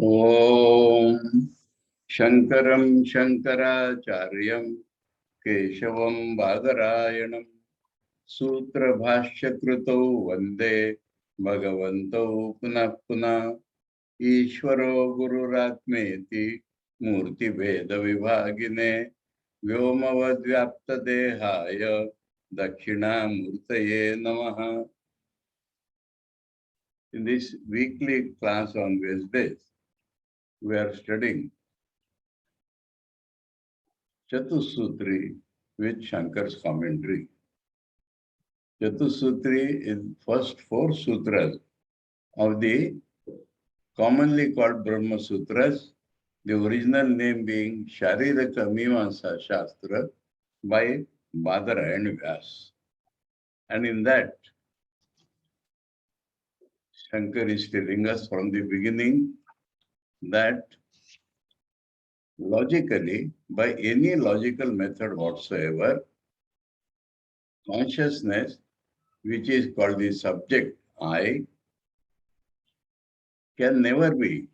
ओम शंकरं शंकराचार्यं केशवं बादरायणं सूत्रभाष्यकृतौ वंदे भगवन्तौ पुनः पुनः। ईश्वरो गुरुरात्मेति मूर्तिभेदविभागिने व्योमवद्व्याप्तदेहाय दक्षिणामूर्तये नमः। In this weekly class on Wednesdays, we are studying Chatussutri with Shankar's commentary. Chatussutri is first four sutras of the commonly called Brahma Sutras, the original name being Shariraka Mimamsa Shastra by Badarayana Vyas. And in that, Shankar is telling us from the beginning that logically, by any logical method whatsoever, consciousness, which is called the subject I, can never be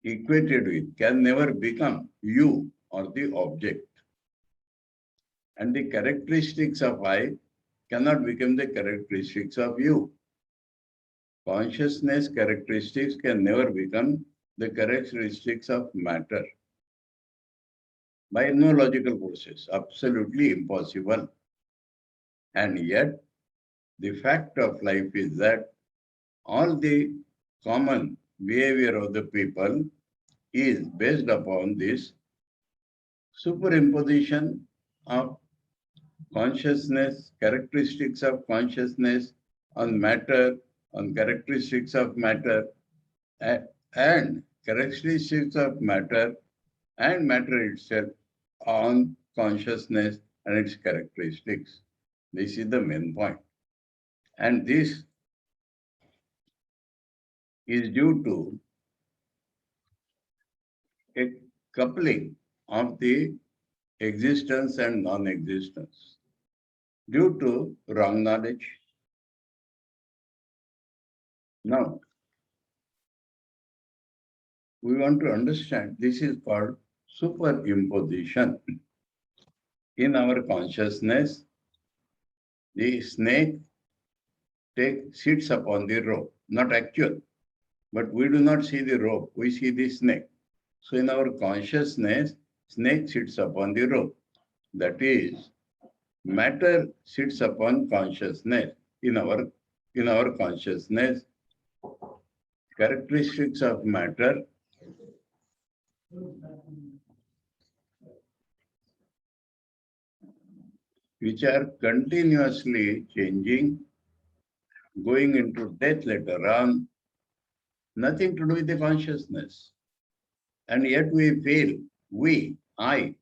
equated with, can never become you or the object. And the characteristics of I cannot become the characteristics of you. Consciousness characteristics can never become the characteristics of matter. By no logical process, absolutely impossible. And yet, the fact of life is that all the common behavior of the people is based upon this superimposition of consciousness, characteristics of consciousness on matter, on characteristics of matter, and characteristics of matter and matter itself on consciousness and its characteristics. This is the main point. And this is due to a coupling of the existence and non-existence due to wrong knowledge. Now, we want to understand this is called superimposition. In our consciousness, the snake sits upon the rope, not actual, but we do not see the rope, we see the snake. So in our consciousness, snake sits upon the rope. That is, matter sits upon consciousness. In our consciousness, characteristics of matter which are continuously changing, going into death later on, nothing to do with the consciousness. And yet we feel, I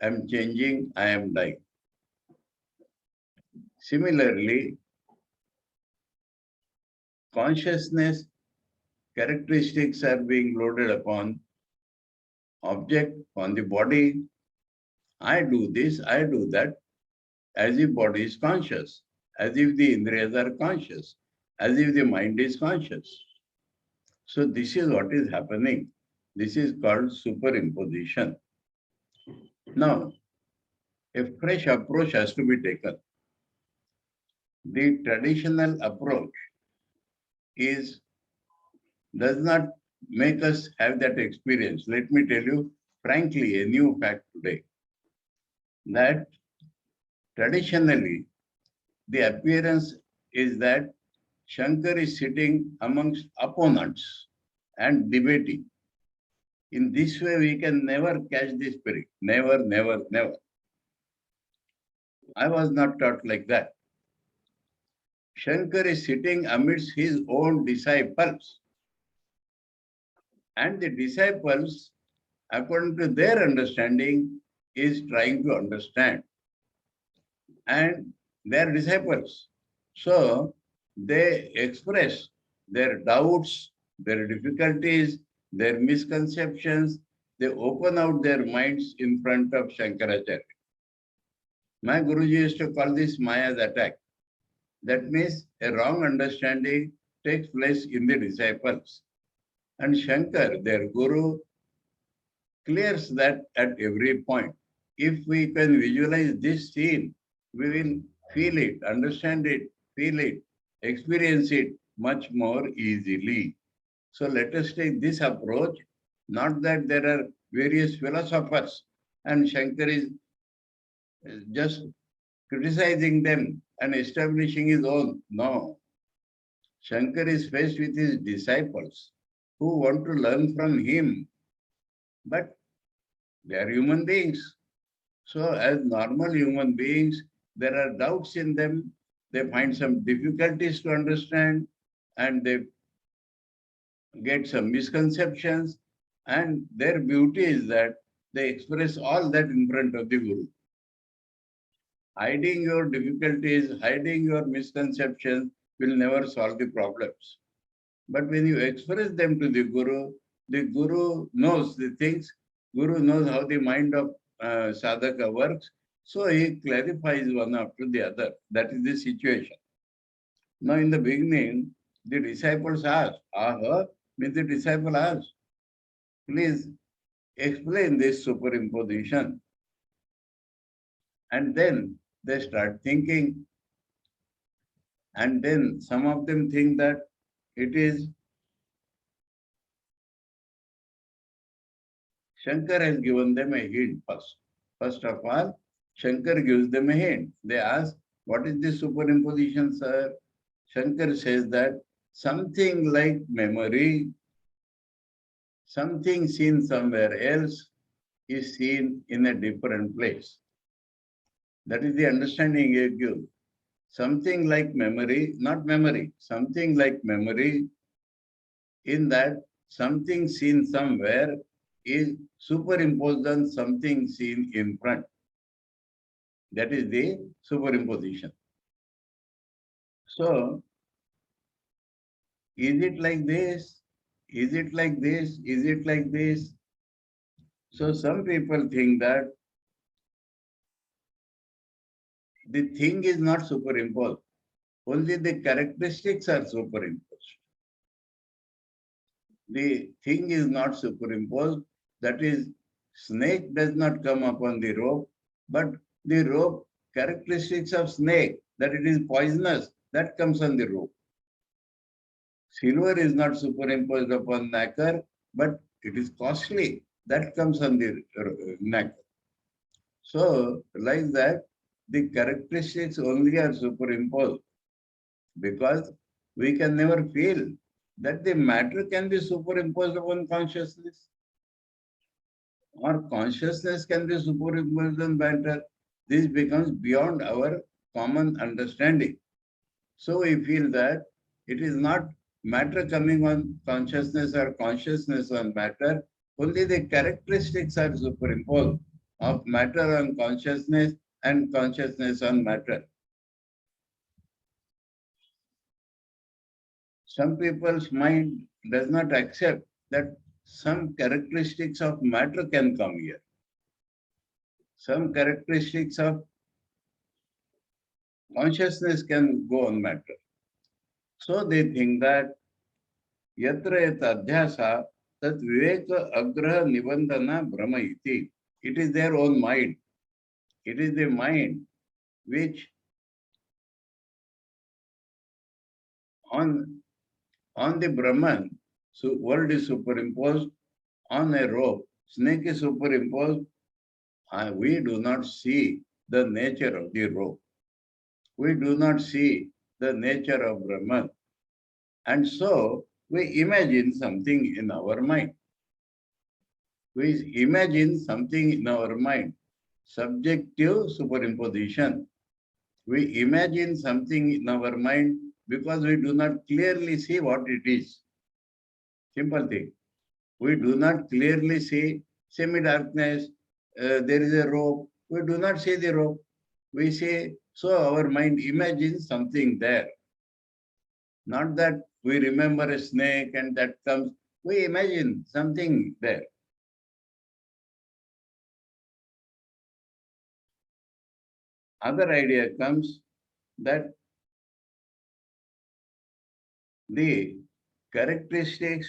am changing, I am dying. Similarly, consciousness characteristics are being loaded upon object, on the body. I do this, I do that, as if body is conscious, as if the indriyas are conscious, as if the mind is conscious. So this is what is happening. This is called superimposition. Now, a fresh approach has to be taken. The traditional approach does not make us have that experience. Let me tell you, frankly, a new fact today, that traditionally, the appearance is that Shankar is sitting amongst opponents and debating. In this way, we can never catch the spirit. Never, never, never. I was not taught like that. Shankar is sitting amidst his own disciples. And the disciples, according to their understanding, is trying to understand. And they are disciples. So they express their doubts, their difficulties, their misconceptions. They open out their minds in front of Shankaracharya. My Guruji used to call this Maya's attack. That means a wrong understanding takes place in the disciples. And Shankar, their guru, clears that at every point. If we can visualize this scene, we will feel it, understand it, feel it, experience it much more easily. So let us take this approach, not that there are various philosophers and Shankar is just criticizing them and establishing his own. No. Shankar is faced with his disciples who want to learn from him, but they are human beings. So, as normal human beings, there are doubts in them. They find some difficulties to understand and they get some misconceptions. And their beauty is that they express all that in front of the Guru. Hiding your difficulties, hiding your misconceptions will never solve the problems. But when you express them to the Guru knows the things, Guru knows how the mind of sadhaka works, so he clarifies one after the other. That is the situation. Now, in the beginning, the disciples asked, Aha, means the disciple asked, please explain this superimposition. And then they start thinking, and then some of them think that it is Shankar has given them a hint first. First of all, Shankar gives them a hint. They ask, what is this superimposition, sir? Shankar says that something like memory, something seen somewhere else is seen in a different place. That is the understanding he gives. Something like memory, not memory, something like memory, in that something seen somewhere is superimposed on something seen in front. That is the superimposition. So, is it like this? Is it like this? Is it like this? So, some people think that the thing is not superimposed, only the characteristics are superimposed. The thing is not superimposed, that is, snake does not come upon the rope, but the rope characteristics of snake, that it is poisonous, that comes on the rope. Silver is not superimposed upon nacre, but it is costly. That comes on the nacre. So, like that, the characteristics only are superimposed because we can never feel that the matter can be superimposed upon consciousness or consciousness can be superimposed on matter. This becomes beyond our common understanding. So we feel that it is not matter coming on consciousness or consciousness on matter, only the characteristics are superimposed of matter on consciousness and consciousness on matter. Some people's mind does not accept that some characteristics of matter can come here. Some characteristics of consciousness can go on matter. So they think that yatra yat adhyasa tat viveka agraha nibandhana brahma iti. It is their own mind. It is the mind which on, on the Brahman, so world is superimposed on a rope, snake is superimposed, and we do not see the nature of the rope. We do not see the nature of Brahman. And so we imagine something in our mind. We imagine something in our mind. Subjective superimposition. We imagine something in our mind because we do not clearly see what it is. Simple thing. We do not clearly see semi-darkness, there is a rope. We do not see the rope. We say, so our mind imagines something there. Not that we remember a snake and that comes, we imagine something there. Other idea comes that the characteristics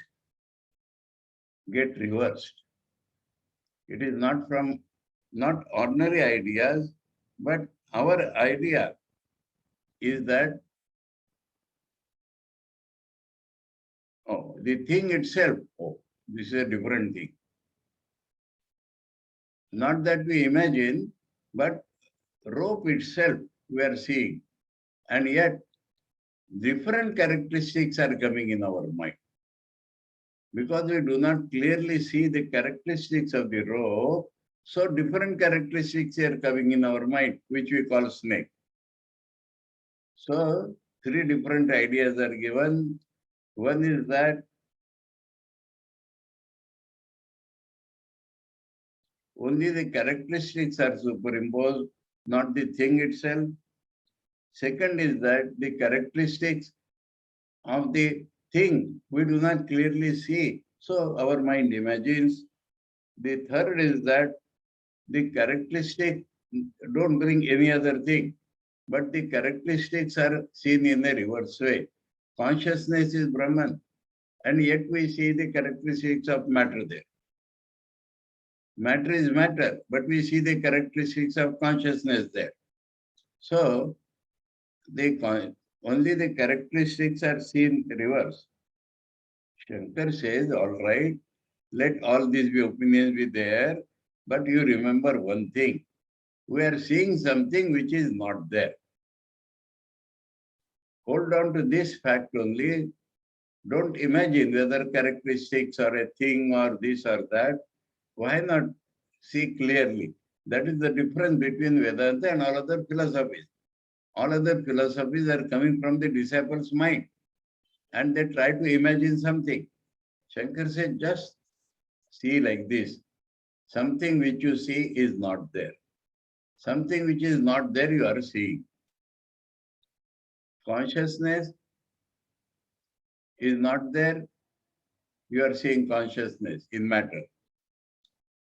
get reversed. It is not from not ordinary ideas, but our idea is that oh, the thing itself, oh, this is a different thing. Not that we imagine, but rope itself we are seeing. And yet, different characteristics are coming in our mind. Because we do not clearly see the characteristics of the rope, so different characteristics are coming in our mind, which we call snake. So, three different ideas are given. One is that only the characteristics are superimposed, not the thing itself. Second is that the characteristics of the thing we do not clearly see, so our mind imagines. The third is that the characteristic don't bring any other thing, but the characteristics are seen in a reverse way. Consciousness is Brahman, and yet we see the characteristics of matter there. Matter is matter, but we see the characteristics of consciousness there. So, only the characteristics are seen reverse. Shankar says, all right, let all these opinions be there, but you remember one thing. We are seeing something which is not there. Hold on to this fact only. Don't imagine whether characteristics are a thing or this or that. Why not see clearly? That is the difference between Vedanta and all other philosophies. All other philosophies are coming from the disciple's mind and they try to imagine something. Shankar said, just see like this. Something which you see is not there. Something which is not there, you are seeing. Consciousness is not there, you are seeing consciousness in matter.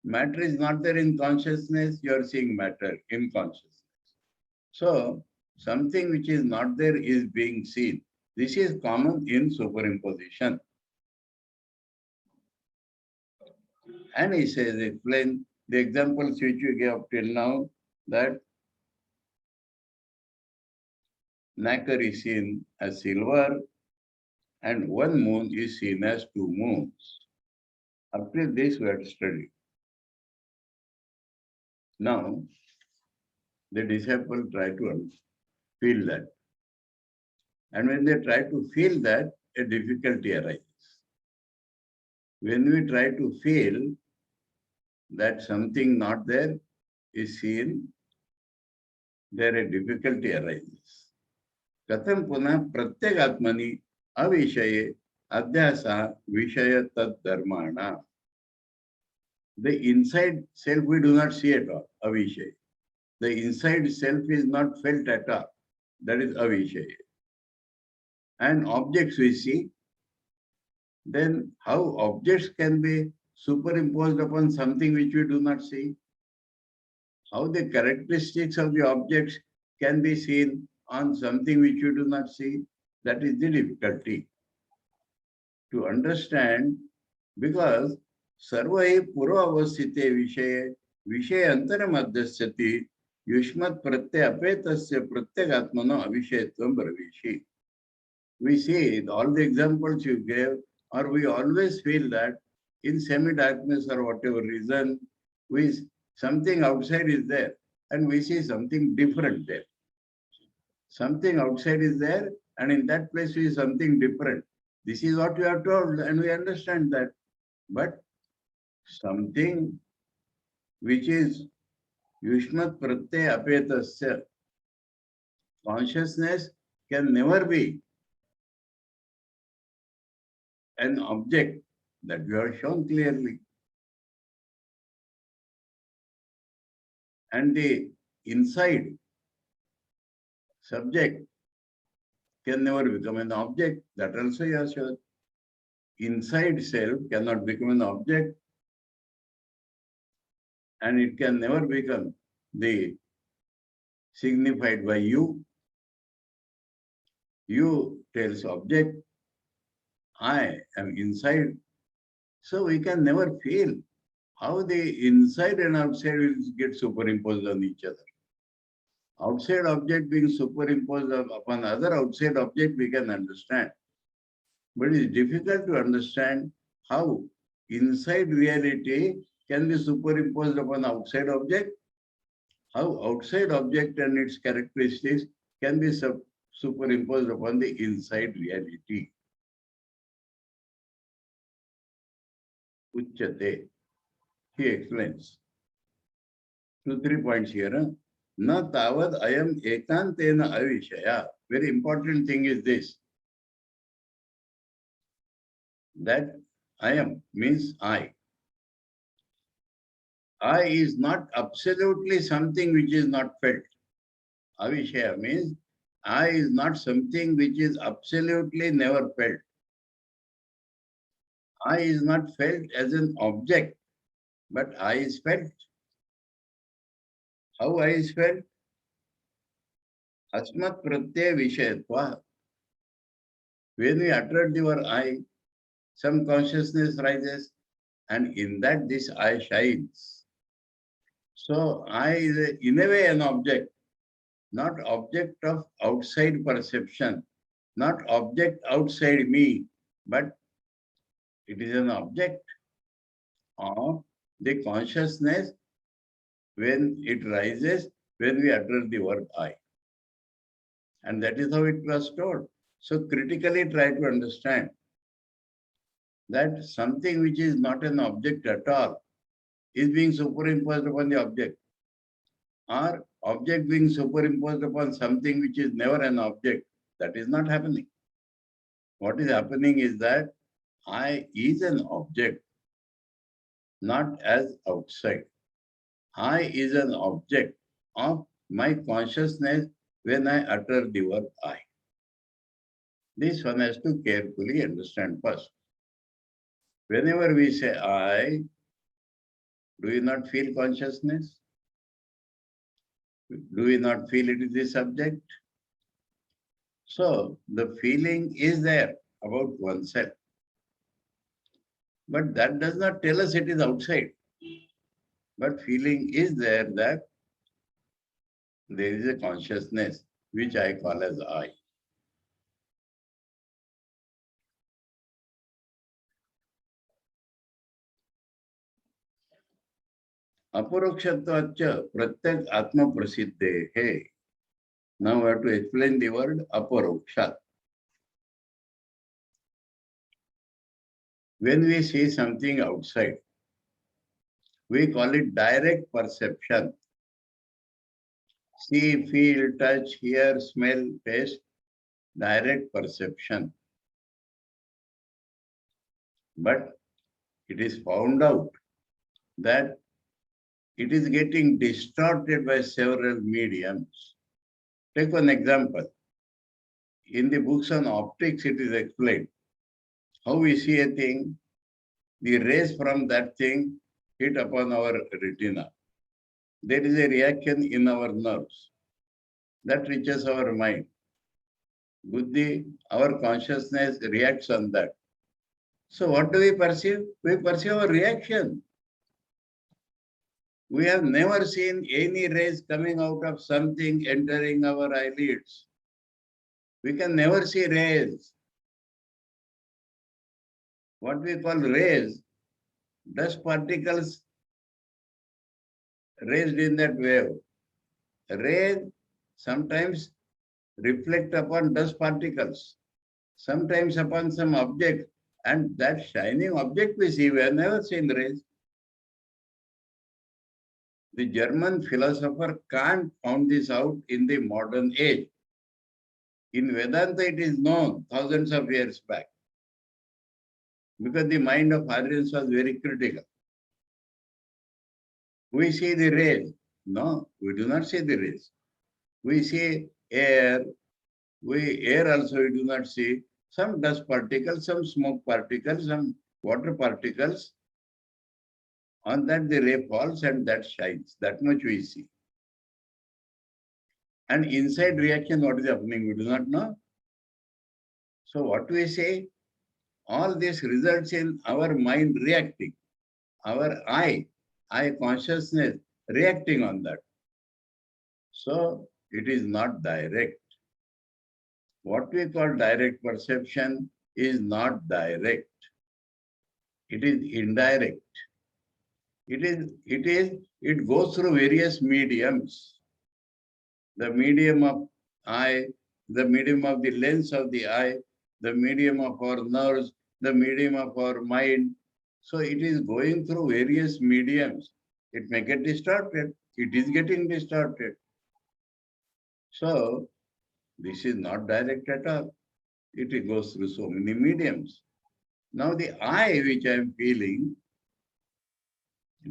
Matter is not there in consciousness, you are seeing matter in consciousness. So, something which is not there is being seen. This is common in superimposition. And he says, explain the examples which you gave up till now, that nacre is seen as silver and one moon is seen as two moons. Up till this we had studied. Now, the disciple try to feel that. And when they try to feel that, a difficulty arises. When we try to feel that something not there is seen, there a difficulty arises. Katham puna pratyagatmani avishaye adhyasa vishaya tad dharmana. The inside self we do not see at all, avishay. The inside self is not felt at all. That is avishay. And objects we see, then how objects can be superimposed upon something which we do not see? How the characteristics of the objects can be seen on something which you do not see? That is the difficulty to understand, because sarvahi purvavasthite vishaye vishay antaramadhyasati yushmat pratyay apetasya pratyagatmano avishayatvam bravishi. We see all the examples you gave, or we always feel that in semi-darkness or whatever reason, something outside is there and we see something different there. Something outside is there and in that place we see something different. This is what you are told and we understand that. But something which is Yushmat Pratyay Apetasya, consciousness can never be an object that we have shown clearly. And the inside subject can never become an object. That also you are sure. Inside self cannot become an object and it can never become the signified by you. You tells object, I am inside So we can never feel how the inside and outside will get superimposed on each other. Outside object being superimposed upon other outside object, we can understand. But it's difficult to understand how inside reality can be superimposed upon outside object, how outside object and its characteristics can be superimposed upon the inside reality. Uchyate. He explains. 2-3 points here. Na tavad ayam ekantena avishaya. Very important thing is this. That ayam means I. I is not absolutely something which is not felt. Avishaya means I is not something which is absolutely never felt. I is not felt as an object, but I is felt. How I is felt? Asmat pratyaya vishayatva. When we uttered the word I, some consciousness rises, and in that this I shines. So I is in a way an object, not object of outside perception, not object outside me, but it is an object of the consciousness when it rises, when we utter the word I. And that is how it was told. So critically try to understand that something which is not an object at all is being superimposed upon the object, or object being superimposed upon something which is never an object. That is not happening. What is happening is that I is an object, not as outside. I is an object of my consciousness when I utter the word I. This one has to carefully understand first. Whenever we say I, do you not feel consciousness? Do we not feel it is the subject? So the feeling is there about oneself. But that does not tell us it is outside. But feeling is there that there is a consciousness which I call as I. Aparokshatvacha pratyak atma prasiddhe. Now we have to explain the word aparokshat. When we see something outside, we call it direct perception. See, feel, touch, hear, smell, taste, direct perception. But it is found out that it is getting distorted by several mediums. Take one example. In the books on optics, it is explained how we see a thing, the rays from that thing hit upon our retina. There is a reaction in our nerves that reaches our mind. Buddhi, our consciousness reacts on that. So what do we perceive? We perceive a reaction. We have never seen any rays coming out of something entering our eyelids. We can never see rays. What we call rays, dust particles raised in that wave. Rays sometimes reflect upon dust particles, sometimes upon some object, and that shining object we see, we have never seen rays. The German philosopher Kant found this out in the modern age. In Vedanta, it is known thousands of years back, because the mind of Aryans was very critical. We see the rays. No, we do not see the rays. We see air. Air also we do not see. Some dust particles, some smoke particles, some water particles. On that the ray falls and that shines. That much we see. And inside reaction, what is happening, we do not know. So what we say? All this results in our mind reacting, our I consciousness reacting on that. So it is not direct. What we call direct perception is not direct. It is indirect. It goes through various mediums. The medium of eye, the medium of the lens of the eye, the medium of our nerves, the medium of our mind. So it is going through various mediums. It may get distorted. It is getting distorted. So this is not direct at all. It goes through so many mediums. Now the I which I am feeling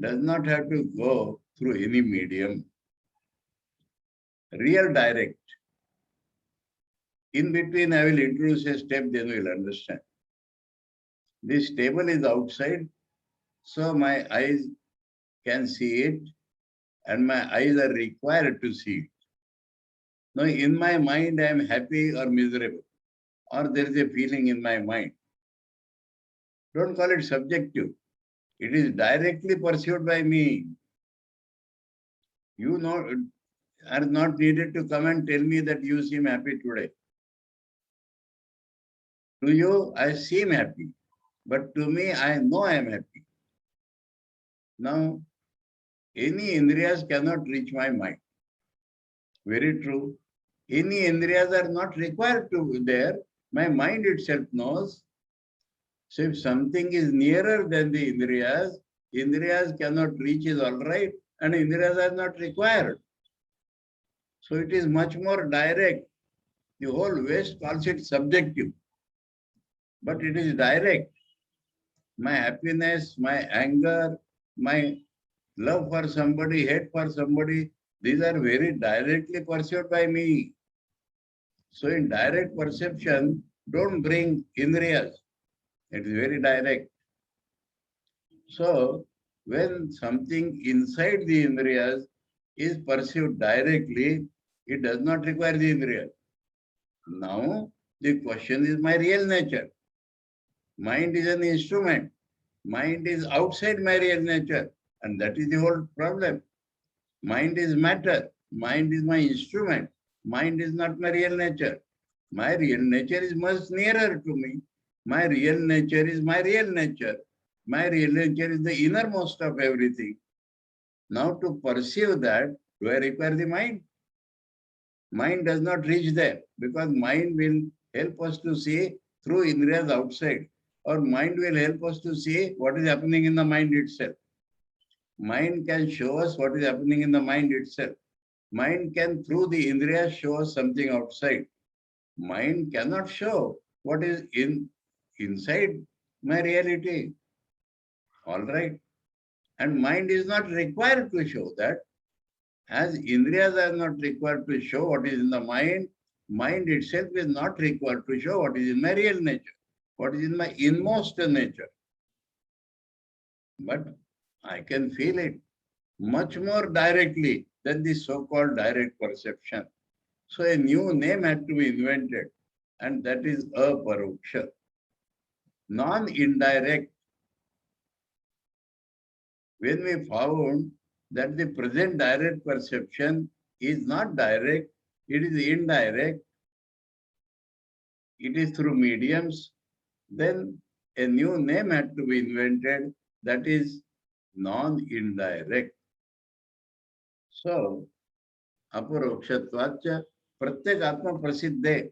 does not have to go through any medium. Real direct. In between, I will introduce a step, then we will understand. This table is outside, so my eyes can see it, and my eyes are required to see it. Now, in my mind, I am happy or miserable, or there is a feeling in my mind. Don't call it subjective. It is directly pursued by me. You know, are not needed to come and tell me that you seem happy today. To you, I seem happy, but to me, I know I am happy. Now, any indriyas cannot reach my mind. Very true. Any indriyas are not required to be there. My mind itself knows. So if something is nearer than the indriyas cannot reach is all right, and indriyas are not required. So it is much more direct. The whole West calls it subjective, but it is direct. My happiness, my anger, my love for somebody, hate for somebody, these are very directly pursued by me. So in direct perception, don't bring indriyas. It is very direct. So when something inside the indriyas is perceived directly, it does not require the indriyas. Now the question is my real nature. Mind is an instrument. Mind is outside my real nature. And that is the whole problem. Mind is matter. Mind is my instrument. Mind is not my real nature. My real nature is much nearer to me. My real nature is my real nature. My real nature is the innermost of everything. Now to perceive that, do I require the mind? Mind does not reach there because mind will help us to see through indriyas outside. Or mind will help us to see what is happening in the mind itself. Mind can show us what is happening in the mind itself. Mind can, through the indriya, show us something outside. Mind cannot show what is inside my reality. All right. And mind is not required to show that. As indriyas are not required to show what is in the mind, mind itself is not required to show what is in my real nature, what is in my inmost nature. But I can feel it much more directly than the so-called direct perception. So a new name had to be invented, and that is aparoksha. Non-indirect. When we found that the present direct perception is not direct, it is indirect, it is through mediums, then a new name had to be invented, that is non-indirect. So, aparokshatvacha pratyek atma prasiddhe.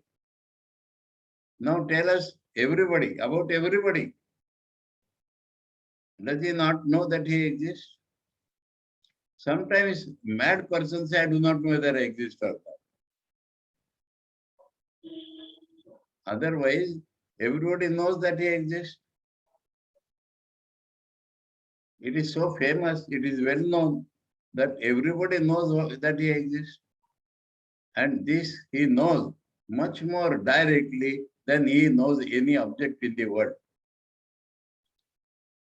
Now tell us everybody, about everybody. Does he not know that he exists? Sometimes mad persons say, I do not know whether I exist or not. Otherwise, everybody knows that he exists. It is so famous, it is well known that everybody knows that he exists. And this he knows much more directly than he knows any object in the world.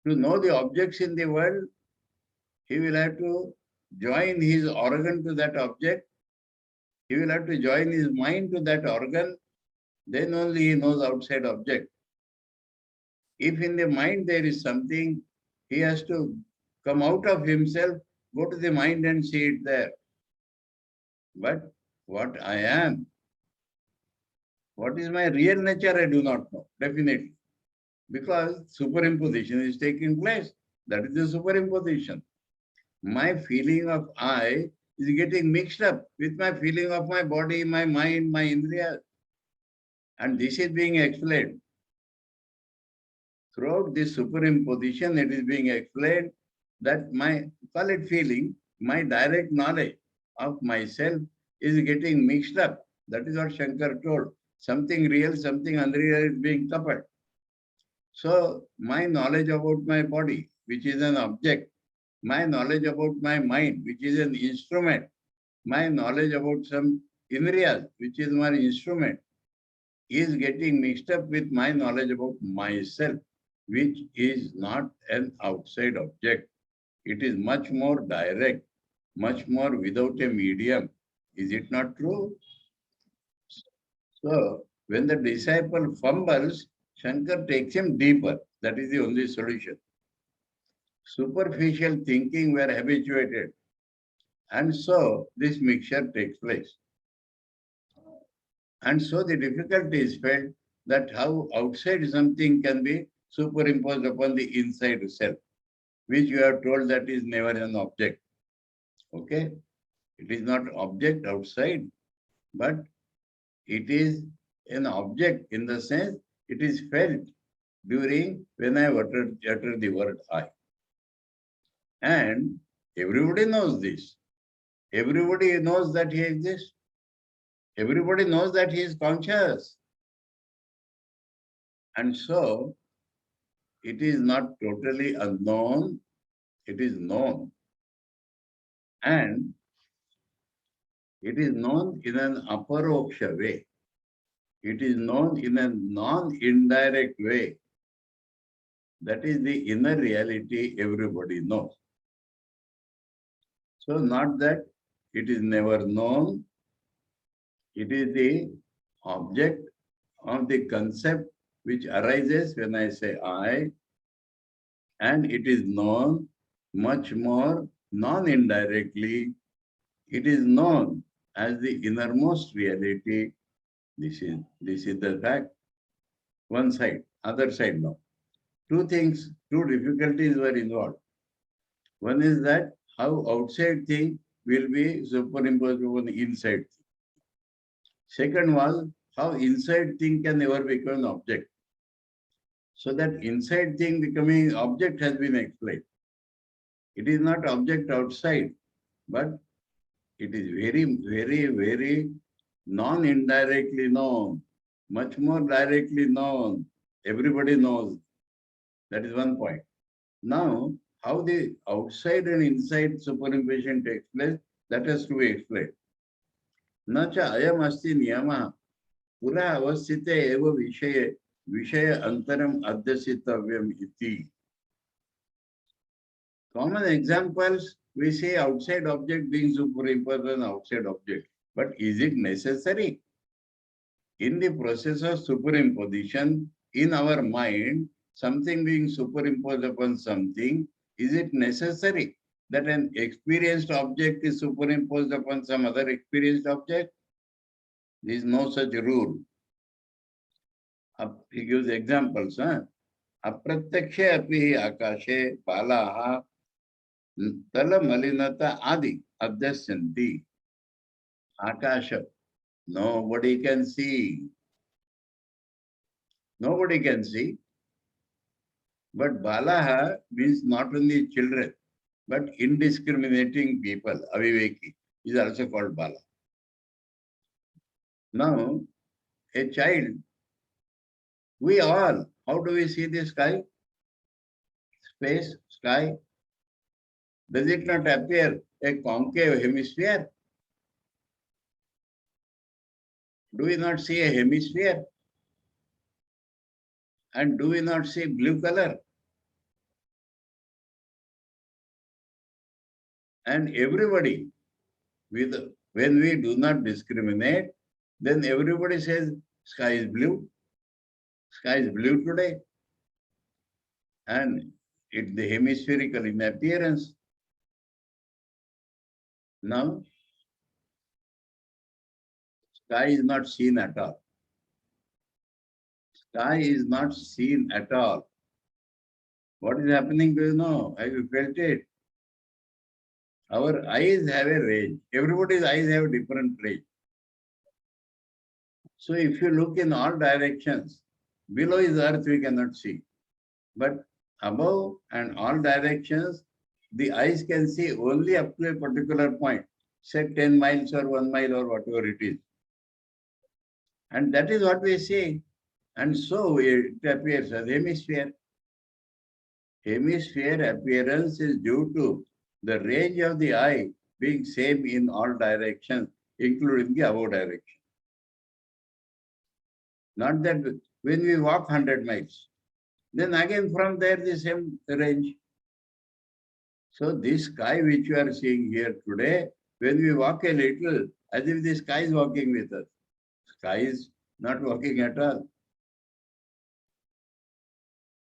To know the objects in the world, he will have to join his organ to that object. He will have to join his mind to that organ. Then only he knows outside object. If in the mind there is something, he has to come out of himself, go to the mind and see it there. But what I am, what is my real nature, I do not know, definitely. Because superimposition is taking place. That is the superimposition. My feeling of I is getting mixed up with my feeling of my body, my mind, my indriya. And this is being explained. Throughout this superimposition, it is being explained that my, call it feeling, my direct knowledge of myself is getting mixed up. That is what Shankar told. Something real, something unreal is being coupled. So my knowledge about my body, which is an object, my knowledge about my mind, which is an instrument, my knowledge about some indriyas, which is my instrument, is getting mixed up with my knowledge about myself, which is not an outside object. It is much more direct, much more without a medium. Is it not true? So, when the disciple fumbles, Shankar takes him deeper. That is the only solution. Superficial thinking were habituated, and so this mixture takes place. And so the difficulty is felt that how outside something can be superimposed upon the inside self, which you have told that is never an object. Okay? It is not object outside, but it is an object in the sense it is felt during when I utter the word I. And everybody knows this. Everybody knows that he exists. Everybody knows that he is conscious. And so it is not totally unknown, it is known. And it is known in an aparoksha way. It is known in a non-indirect way. That is the inner reality everybody knows. So not that it is never known, it is the object of the concept which arises when I say I, and it is known much more non-indirectly. It is known as the innermost reality. This is the fact. One side, other side now. Two things, two difficulties were involved. One is that how outside thing will be superimposed on the inside thing. Second was how inside thing can never become an object. So that inside thing becoming object has been explained. It is not object outside, but it is very non-indirectly known, much more directly known. Everybody knows. That is one point. Now, how the outside and inside superimposition takes place, that has to be explained. न च अयम अस्ति नियमः पुरा अवस्थिते एव विषय अंतरम अध्यसितव्यम इति. Common examples, we say outside object being superimposed on outside object. But is it necessary? In the process of superimposition, in our mind, something being superimposed upon something, is it necessary that an experienced object is superimposed upon some other experienced object? There is no such rule. He gives examples. Apratyakṣe api akashe balaha tala malinata adi adhyasyanti. Akasha. Nobody can see. Nobody can see. But balaha means not only children, but indiscriminating people, aviveki, is also called bala. Now, a child, we all, how do we see the sky? Space, sky. Does it not appear a concave hemisphere? Do we not see a hemisphere? And do we not see blue color? And everybody, when we do not discriminate, then everybody says sky is blue. Sky is blue today. and it's the hemispherical in appearance. Now, sky is not seen at all. Sky is not seen at all. What is happening? Do you know? Have you felt it? Our eyes have a range. Everybody's eyes have a different range. So if you look in all directions, below is earth we cannot see. But above and all directions, the eyes can see only up to a particular point, say 10 miles or 1 mile or whatever it is. And that is what we see. And so it appears as hemisphere. Hemisphere appearance is due to the range of the eye being same in all directions, including the above direction. Not that when we walk 100 miles, then again from there the same range. So this sky which you are seeing here today, when we walk a little, as if the sky is walking with us. Sky is not walking at all.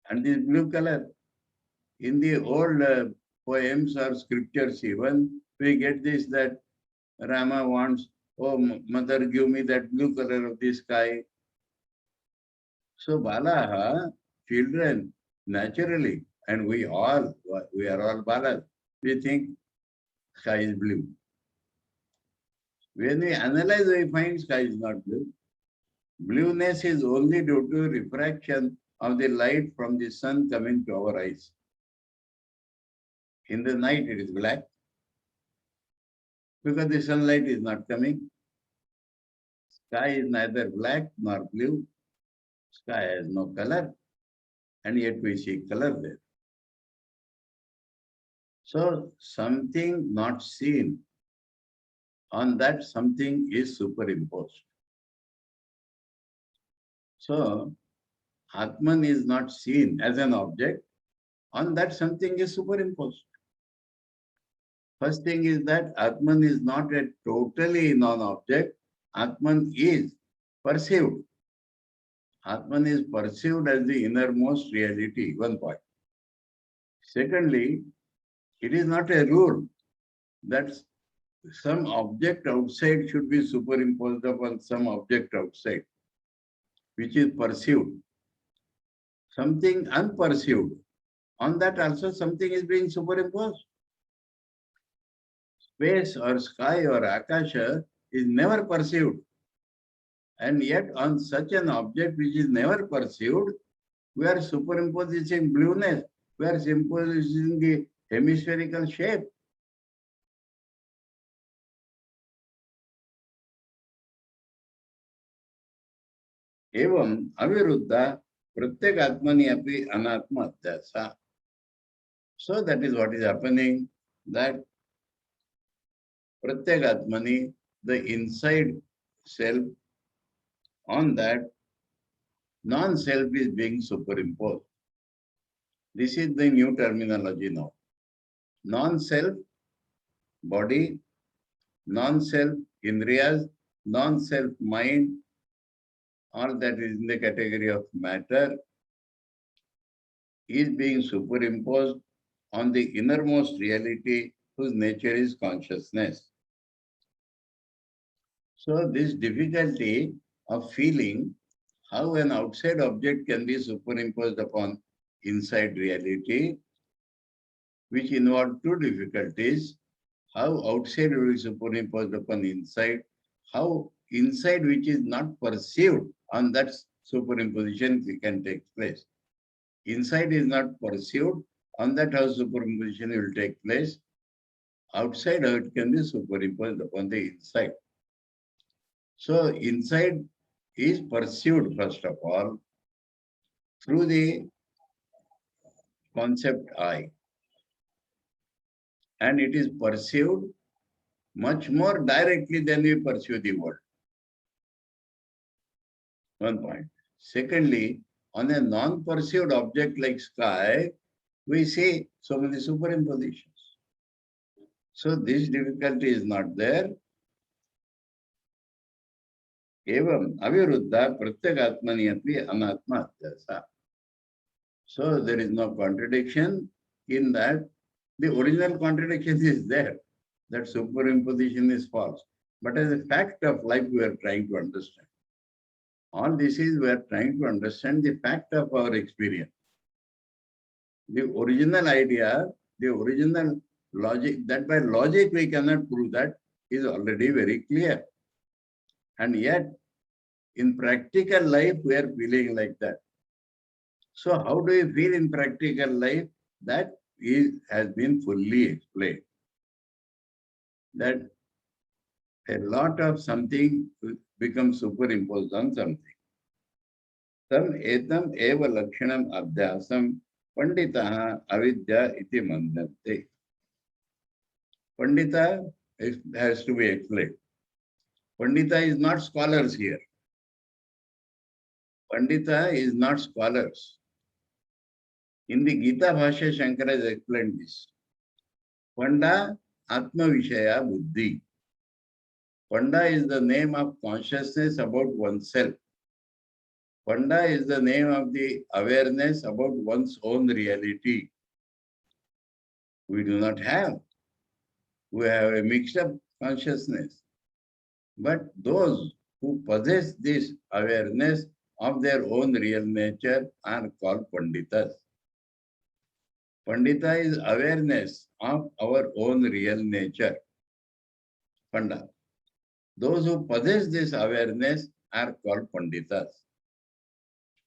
And this blue color, in the old poems or scriptures even, we get this that Rama wants, oh mother, give me that blue color of the sky. So Balaha, children, naturally, and we are all Balas, we think sky is blue. When we analyze, we find sky is not blue. Blueness is only due to refraction of the light from the sun coming to our eyes. In the night it is black because the sunlight is not coming. Sky is neither black nor blue. Sky has no color, and yet we see color there. So something not seen, on that something is superimposed. So Atman is not seen as an object, on that something is superimposed. First thing is that Atman is not a totally non-object. Atman is perceived. Atman is perceived as the innermost reality, one point. Secondly, it is not a rule that some object outside should be superimposed upon some object outside, which is perceived. Something unperceived, on that also something is being superimposed. Space or sky or akasha is never perceived. And yet on such an object which is never perceived, we are superimposing blueness, we are imposing the hemispherical shape. Evam aviruddha pratyekatmani api anatma atyasa. So that is what is happening, that pratyekatmani, the inside self, on that non-self is being superimposed. This is the new terminology now. Non-self, body, non-self, indriyas, non-self, mind, all that is in the category of matter, is being superimposed on the innermost reality whose nature is consciousness. So this difficulty of feeling how an outside object can be superimposed upon inside reality, which involve two difficulties: how outside will be superimposed upon inside, how inside which is not perceived on that superimposition can take place. Inside is not perceived, on that how superimposition will take place. Outside how it can be superimposed upon the inside. So inside is perceived first of all through the concept I. And it is perceived much more directly than we perceive the world. One point. Secondly, on a non-perceived object like sky, we see so many superimpositions. So this difficulty is not there. Evam aviruddha pratyekatmani api anatma atyasa. So there is no contradiction in that. The original contradiction is there, that superimposition is false. But as a fact of life, we are trying to understand. All this is we are trying to understand the fact of our experience. The original idea, the original logic, that by logic we cannot prove that, is already very clear. And yet, in practical life, we are feeling like that. So how do you feel in practical life? That has been fully explained. That a lot of something becomes superimposed on something. Tam etam eva lakshanam abhyasam panditaha avidya iti mandante. Pandita has to be explained. Pandita is not scholars here. Pandita is not scholars. In the Gita Bhashya, Shankara has explained this. Panda Atma Vishaya Buddhi. Panda is the name of consciousness about oneself. Panda is the name of the awareness about one's own reality. We do not have. We have a mixed up consciousness. But those who possess this awareness of their own real nature are called Panditas. Pandita is awareness of our own real nature. Panda. Those who possess this awareness are called Panditas.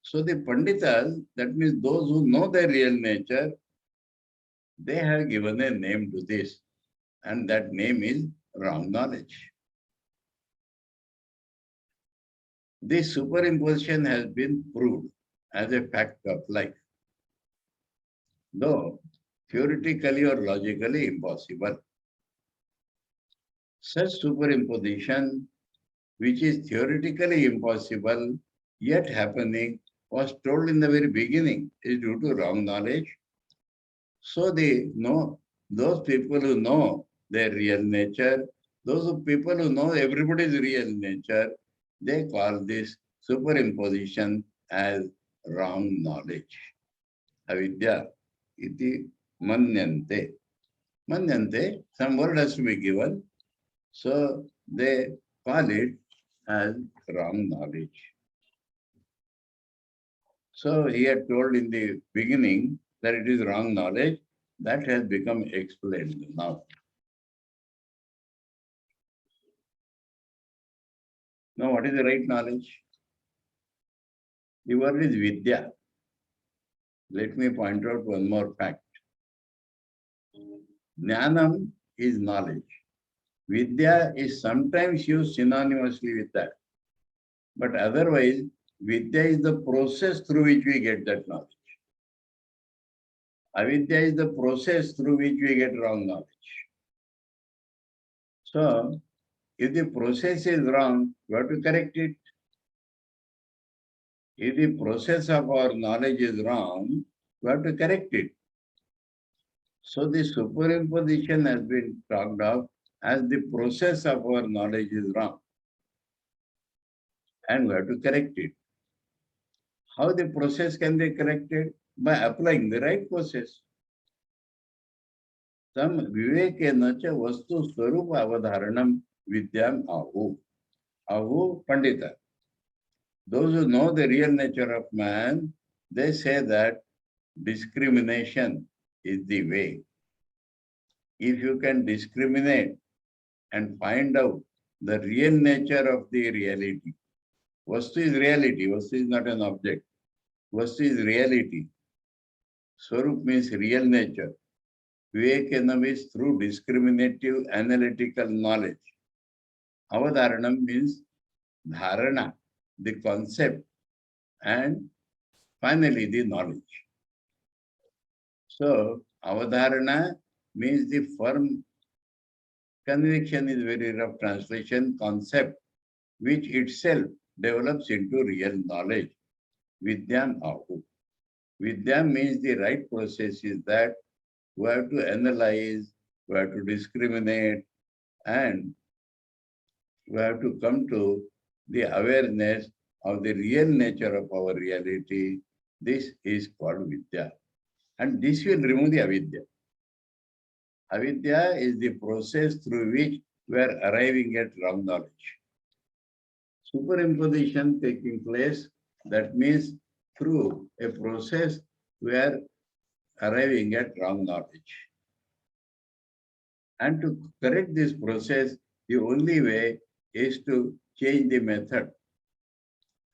So the Panditas, that means those who know their real nature, they have given a name to this. And that name is wrong knowledge. This superimposition has been proved as a fact of life, though theoretically or logically impossible. Such superimposition, which is theoretically impossible, yet happening, was told in the very beginning, is due to wrong knowledge. So those people who know their real nature, those people who know everybody's real nature, they call this superimposition as wrong knowledge. Avidya iti manyante. Manyante, some word has to be given. So they call it as wrong knowledge. So he had told in the beginning that it is wrong knowledge. That has become explained now. Now, what is the right knowledge? The word is Vidya. Let me point out one more fact. Jnanam is knowledge. Vidya is sometimes used synonymously with that. But otherwise, Vidya is the process through which we get that knowledge. Avidya is the process through which we get wrong knowledge. So, if the process is wrong, we have to correct it. If the process of our knowledge is wrong, we have to correct it. So the superimposition has been talked of as the process of our knowledge is wrong. And we have to correct it. How the process can be corrected? By applying the right process. Tam vivekena cha vastu swarup avadharanam vidyam ahu. Ahu Pandita. Those who know the real nature of man, they say that discrimination is the way. If you can discriminate and find out the real nature of the reality. Vastu is reality. Vastu is not an object. Vastu is reality. Swarup means real nature. Vivekanam is through discriminative analytical knowledge. Avadharanam means dharana, the concept, and finally the knowledge. So, avadharana means the firm conviction is very rough translation, concept, which itself develops into real knowledge. Vidyam ahu. Vidya means the right process is that we have to analyze, we have to discriminate, and we have to come to the awareness of the real nature of our reality. This is called Vidya. And this will remove the avidya. Avidya is the process through which we are arriving at wrong knowledge. Superimposition taking place, that means through a process we are arriving at wrong knowledge. And to correct this process, the only way is to change the method.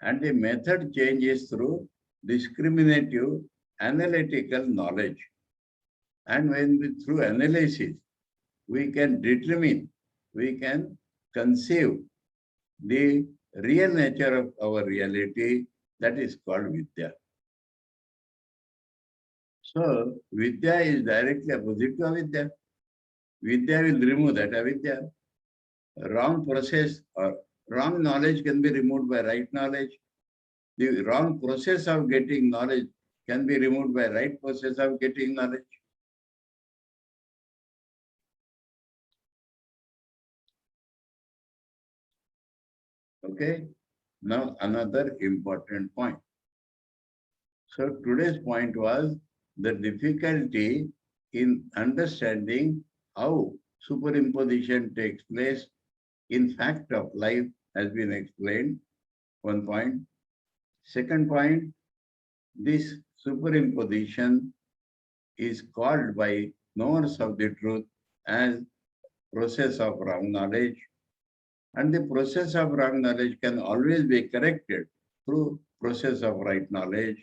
And the method change is through discriminative analytical knowledge. And when we, through analysis, we can determine, we can conceive the real nature of our reality, that is called Vidya. So, Vidya is directly opposite to Avidya. Vidya will remove that avidya. Wrong process or wrong knowledge can be removed by right knowledge. The wrong process of getting knowledge can be removed by right process of getting knowledge. Okay, now another important point. So today's point was the difficulty in understanding how superimposition takes place in fact of life has been explained. One point. Second point, this superimposition is called by knowers of the truth as process of wrong knowledge. And the process of wrong knowledge can always be corrected through process of right knowledge.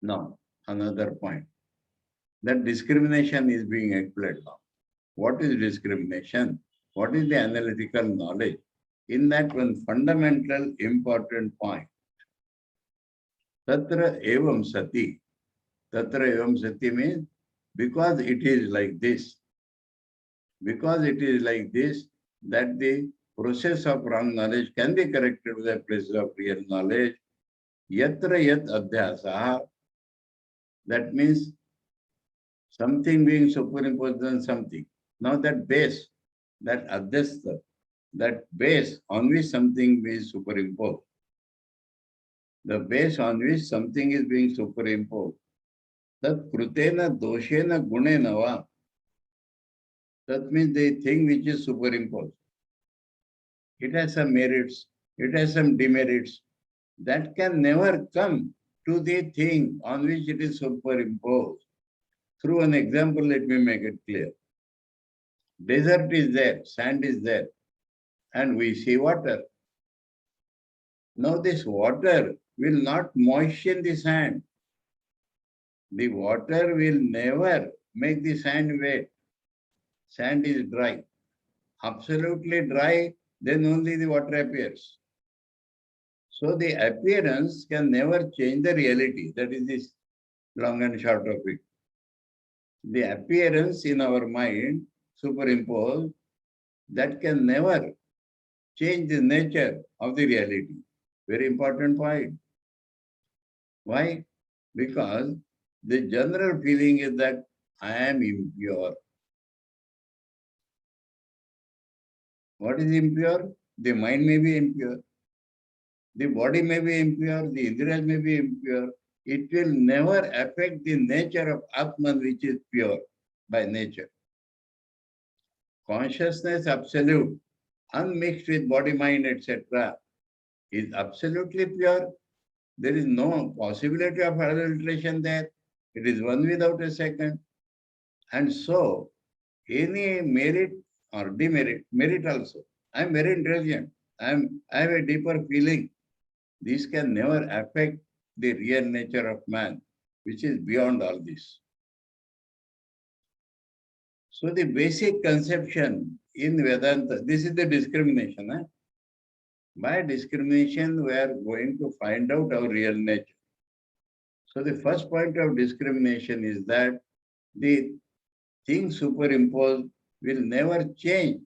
Now, another point, that discrimination is being explained now. What is discrimination? What is the analytical knowledge? In that one fundamental important point, Tatra evam sati. Tatra evam sati means because it is like this. Because it is like this, that the process of wrong knowledge can be corrected with the process of real knowledge. Yatra yat adhyasa. That means something being superimposed on something. Now that base, that adhyasa, that base on which something is superimposed, the base on which something is being superimposed, that krutena doshena gunena va. That means the thing which is superimposed. It has some merits, it has some demerits. That can never come to the thing on which it is superimposed. Through an example, let me make it clear. Desert is there, sand is there, and we see water. Now this water will not moisten the sand. The water will never make the sand wet. Sand is dry. Absolutely dry, then only the water appears. So the appearance can never change the reality. That is this long and short of it. The appearance in our mind, superimposed, that can never change the nature of the reality. Very important point. Why? Because the general feeling is that I am impure. What is impure? The mind may be impure. The body may be impure. The indriyas may be impure. It will never affect the nature of Atman, which is pure by nature. Consciousness absolute, unmixed with body, mind, etc., is absolutely pure. There is no possibility of adulteration there. It is one without a second. And so, any merit or demerit, merit also. I am very intelligent. I have a deeper feeling. This can never affect the real nature of man, which is beyond all this. So the basic conception in Vedanta, this is the discrimination. By discrimination, we are going to find out our real nature. So the first point of discrimination is that the thing superimposed will never change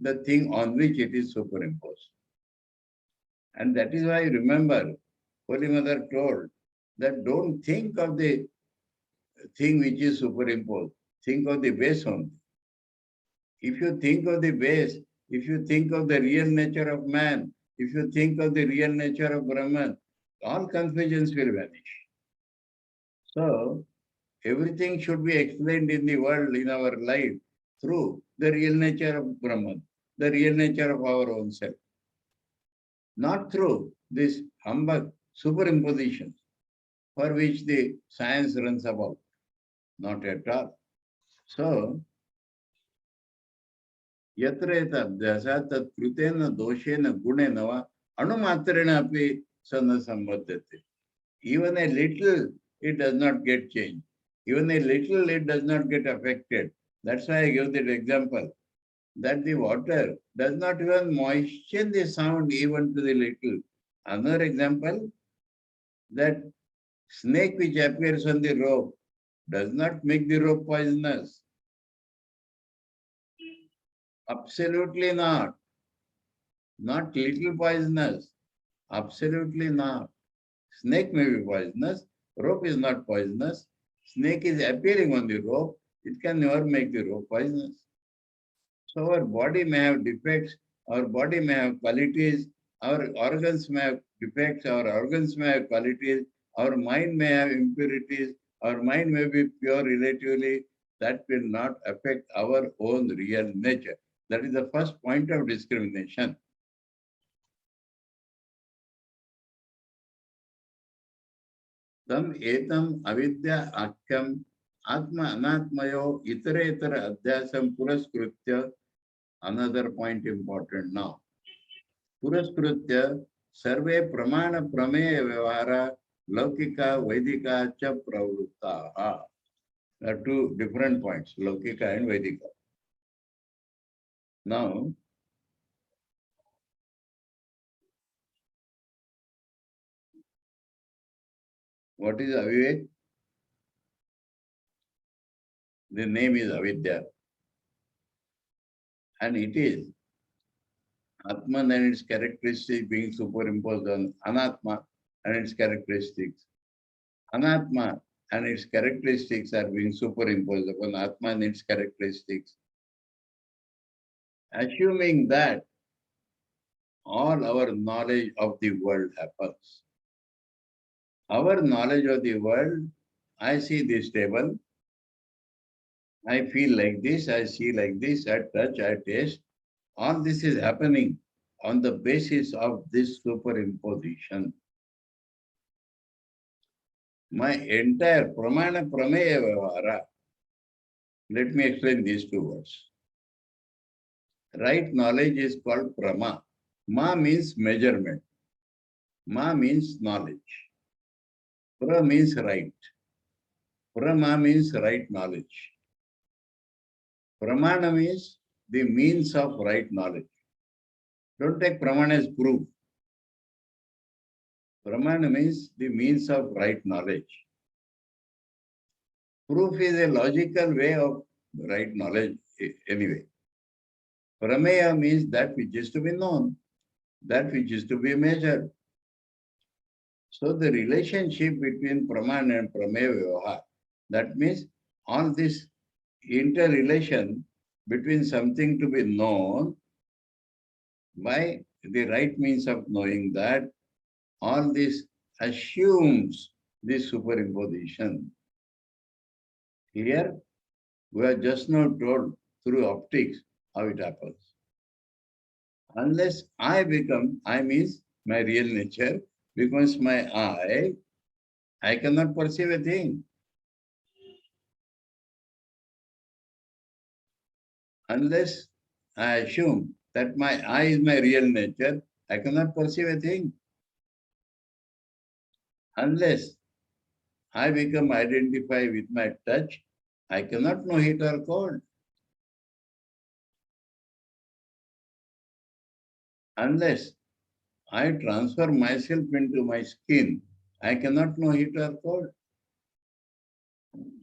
the thing on which it is superimposed. And that is why, remember, Holy Mother told that don't think of the thing which is superimposed, think of the base only. If you think of the base, if you think of the real nature of man, if you think of the real nature of Brahman, all confusions will vanish. So, everything should be explained in the world, in our life, through the real nature of Brahman, the real nature of our own self. Not through this humbug superimposition for which the science runs about. Not at all. So, यत्र अभ्यासः तत् कृतेन दोषेण गुणेन वा अणुमात्रेण अपि स न संबध्यते. Even a little, it does not get changed. Even a little, it does not get affected. That's why I give that example, that the water does not even moisten the sound even to the little. Another example, that snake which appears on the rope does not make the rope poisonous. Absolutely not. Not little poisonous. Absolutely not. Snake may be poisonous. Rope is not poisonous. Snake is appearing on the rope. It can never make the rope poisonous. So our body may have defects. Our body may have qualities. Our organs may have defects. Our organs may have qualities. Our mind may have impurities. Our mind may be pure relatively. That will not affect our own real nature. That is the first point of discrimination. तम एतम अविद्या आख्यम आत्मा अनात्मयो इतरेतर अध्यासम पुरस्कृत्य. Another point important now. पुरस्कृत्य सर्वे प्रमाण प्रमेय व्यवहारा लौकिका वैदिका च प्रवृत्ताः. There are two different points, Laukika and Vedika. Now, what is Avivek? The name is Avidya. And it is Atman and its characteristics being superimposed on Anatma and its characteristics. Anatma and its characteristics are being superimposed upon Atma and its characteristics. Assuming that all our knowledge of the world happens. Our knowledge of the world, I see this table, I feel like this, I see like this, I touch, I taste. All this is happening on the basis of this superimposition. My entire pramana prameya vyavahara, let me explain these two words. Right knowledge is called prama. Ma means measurement. Ma means knowledge. Pra means right. Prama means right knowledge. Pramana means the means of right knowledge. Don't take pramana as proof. Pramana means the means of right knowledge. Proof is a logical way of right knowledge anyway. Prameya means that which is to be known, that which is to be measured. So the relationship between Pramana and Prameya Vyavahar, that means all this interrelation between something to be known by the right means of knowing that, all this assumes this superimposition. Here, we are just now told through optics how it happens. Unless I means my real nature becomes my I cannot perceive a thing. Unless I assume that my I is my real nature, I cannot perceive a thing. Unless I become identified with my touch, I cannot know heat or cold. Unless I transfer myself into my skin, I cannot know heat or cold.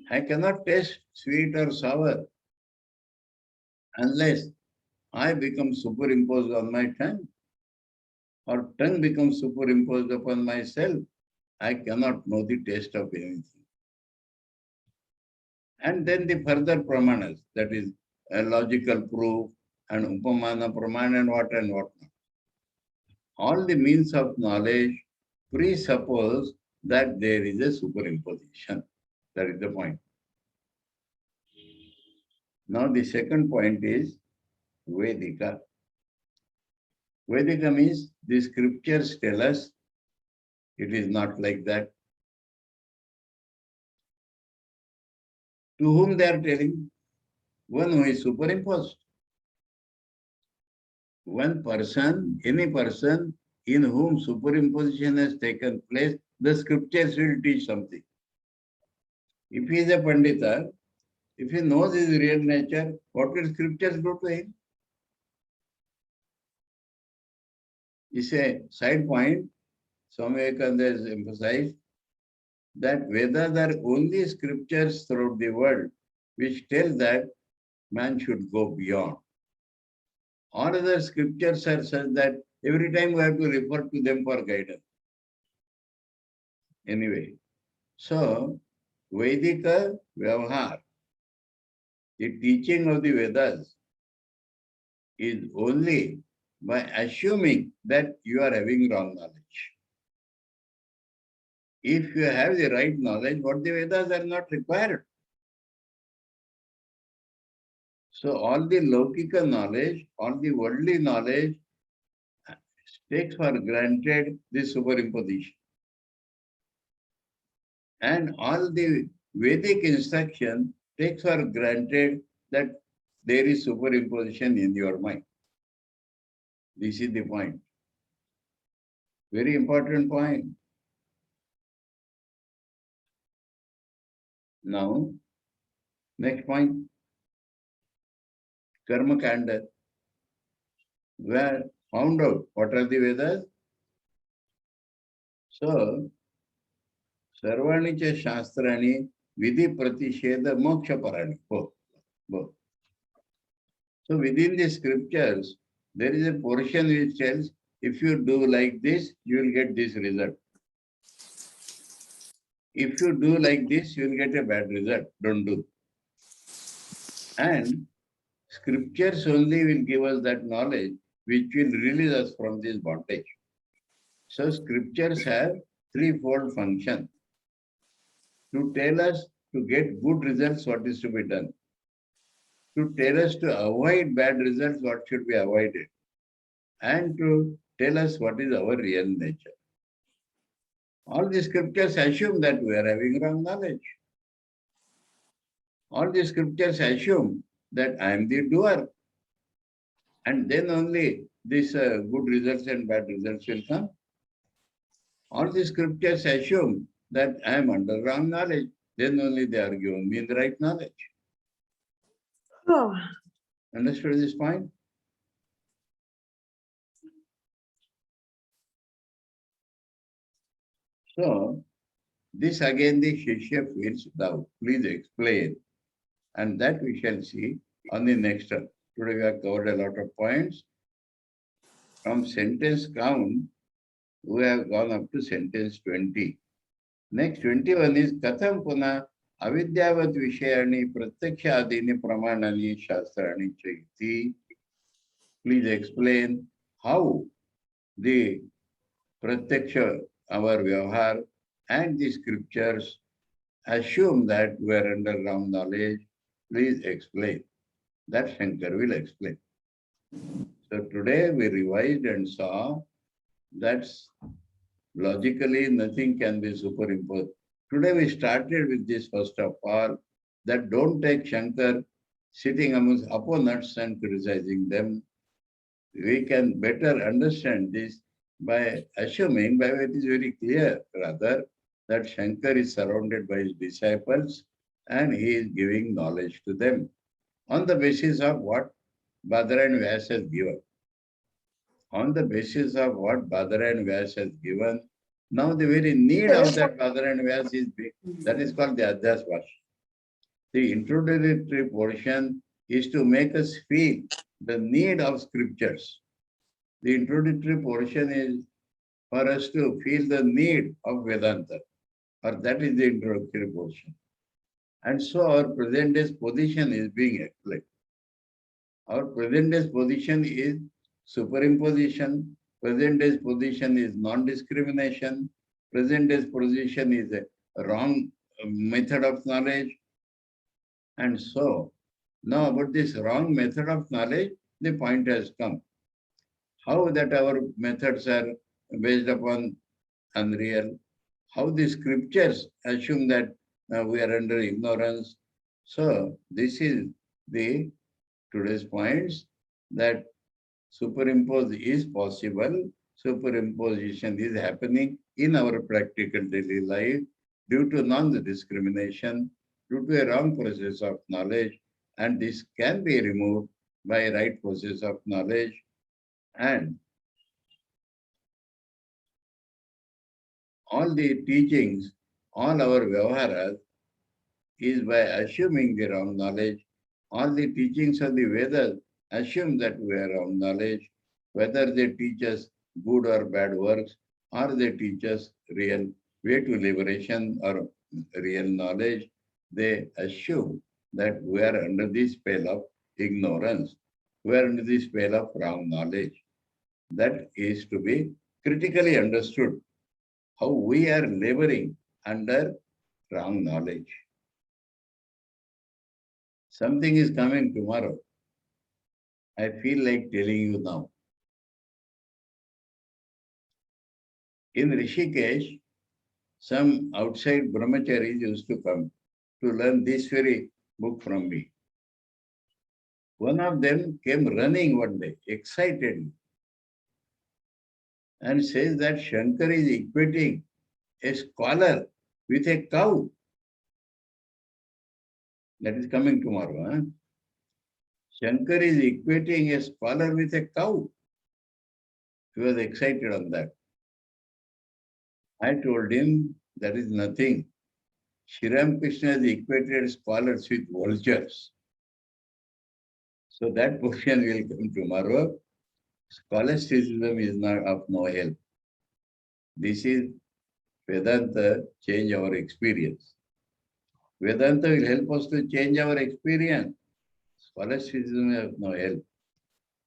I cannot taste sweet or sour unless I become superimposed on my tongue or tongue becomes superimposed upon myself. I cannot know the taste of anything. And then the further pramanas, that is a logical proof and upamana pramana and what not. All the means of knowledge presuppose that there is a superimposition. That is the point. Now the second point is Vedika. Vedika means the scriptures tell us it is not like that. To whom they are telling? One who is superimposed. One person, any person in whom superimposition has taken place, the scriptures will teach something. If he is a Pandita, if he knows his real nature, what will scriptures do to him? It's a side point. Swami Vivekananda has emphasized that Vedas are only scriptures throughout the world which tell that man should go beyond. All other scriptures are such that every time we have to refer to them for guidance. Anyway, so Vedika Vyavahar, the teaching of the Vedas, is only by assuming that you are having wrong knowledge. If you have the right knowledge, what the Vedas are not required. So all the Laukika knowledge, all the worldly knowledge takes for granted this superimposition. And all the Vedic instruction takes for granted that there is superimposition in your mind. This is the point. Very important point. Now, next point. Karma Kanda. Where found out what are the Vedas? So, Sarvani cha Shastrani Vidhi Pratisheda Moksha Parani. Both. So within the scriptures, there is a portion which tells if you do like this, you will get this result. If you do like this, you will get a bad result. Don't do. And scriptures only will give us that knowledge which will release us from this bondage. So scriptures have threefold function. To tell us to get good results, what is to be done. To tell us to avoid bad results, what should be avoided. And to tell us what is our real nature. All the scriptures assume that we are having wrong knowledge. All the scriptures assume that I am the doer. And then only these good results and bad results will come. All the scriptures assume that I am under wrong knowledge. Then only they are giving me the right knowledge. Oh. Understood this point? So, this again the Shishya feels doubt. Please explain. And that we shall see on the next term. Today we have covered a lot of points. From sentence count, we have gone up to sentence 20. Next 21 is Katham Puna Avidyavat Vishayani Pratyaksha Pramanani Shastrani Chaiti. Please explain how the Pratyaksha, our Vyavahar, and the scriptures assume that we are under wrong knowledge. Please explain. That Shankar will explain. So today we revised and saw that logically nothing can be superimposed. Today we started with this first of all, that don't take Shankar sitting amongst opponents and criticizing them. We can better understand this by assuming, by it is very clear rather, that Shankar is surrounded by his disciples and he is giving knowledge to them on the basis of what Badara and Vyas has given. On the basis of what Badara and Vyas has given, now the very need of that Badara and Vyas is big. That is called the Adhyas Bhashya. The introductory portion is to make us feel the need of scriptures. The introductory portion is for us to feel the need of Vedanta, or that is the introductory portion. And so our present day's position is being explained. Our present day's position is superimposition, present day's position is non-discrimination, present day's position is a wrong method of knowledge. And so, now about this wrong method of knowledge, the point has come. How that our methods are based upon unreal, how the scriptures assume that we are under ignorance. So this is the today's points, that superimpose is possible, superimposition is happening in our practical daily life due to non-discrimination, due to a wrong process of knowledge, and this can be removed by right process of knowledge. And all the teachings, all our vyavaharas is by assuming the wrong knowledge. All the teachings of the Vedas assume that we are wrong knowledge, whether they teach us good or bad works, or they teach us real way to liberation or real knowledge, they assume that we are under the spell of ignorance. We are under the spell of wrong knowledge. That is to be critically understood, how we are laboring under wrong knowledge. Something is coming tomorrow. I feel like telling you now. In Rishikesh, some outside brahmacharis used to come to learn this very book from me. One of them came running one day, excitedly, and says that Shankar is equating a scholar with a cow. That is coming tomorrow. Huh? Shankar is equating a scholar with a cow. He was excited on that. I told him that is nothing. Sri Ramakrishna has equated scholars with vultures. So that portion will come tomorrow. Scholasticism is not of no help. This is Vedanta change our experience. Vedanta will help us to change our experience. Scholasticism has no help.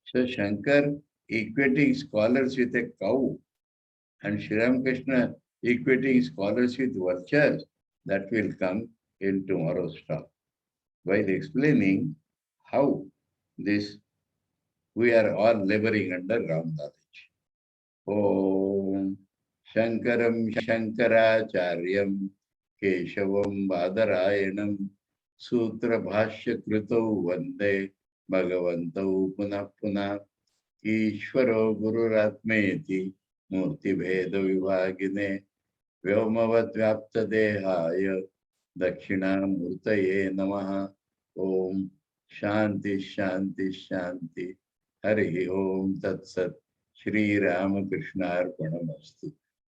So Shankar equating scholars with a cow and Sri Ramakrishna equating scholars with vultures, that will come in tomorrow's talk, while explaining how this we are all laboring under wrong knowledge. Om Shankaram Shankaracharyam Keshavam Badarayanam Sutra Bhashya Krito Vande Bhagavantau Punah Punah Ishvaro Gururatmeti Murti Bheda Vivagine Vyomavad Vyapta Dehaya Dakshinamurtaye Namaha. Om Shanti Shanti Shanti. Hari Om Tat Sat. Shri Ramakrishna Arpanamastu.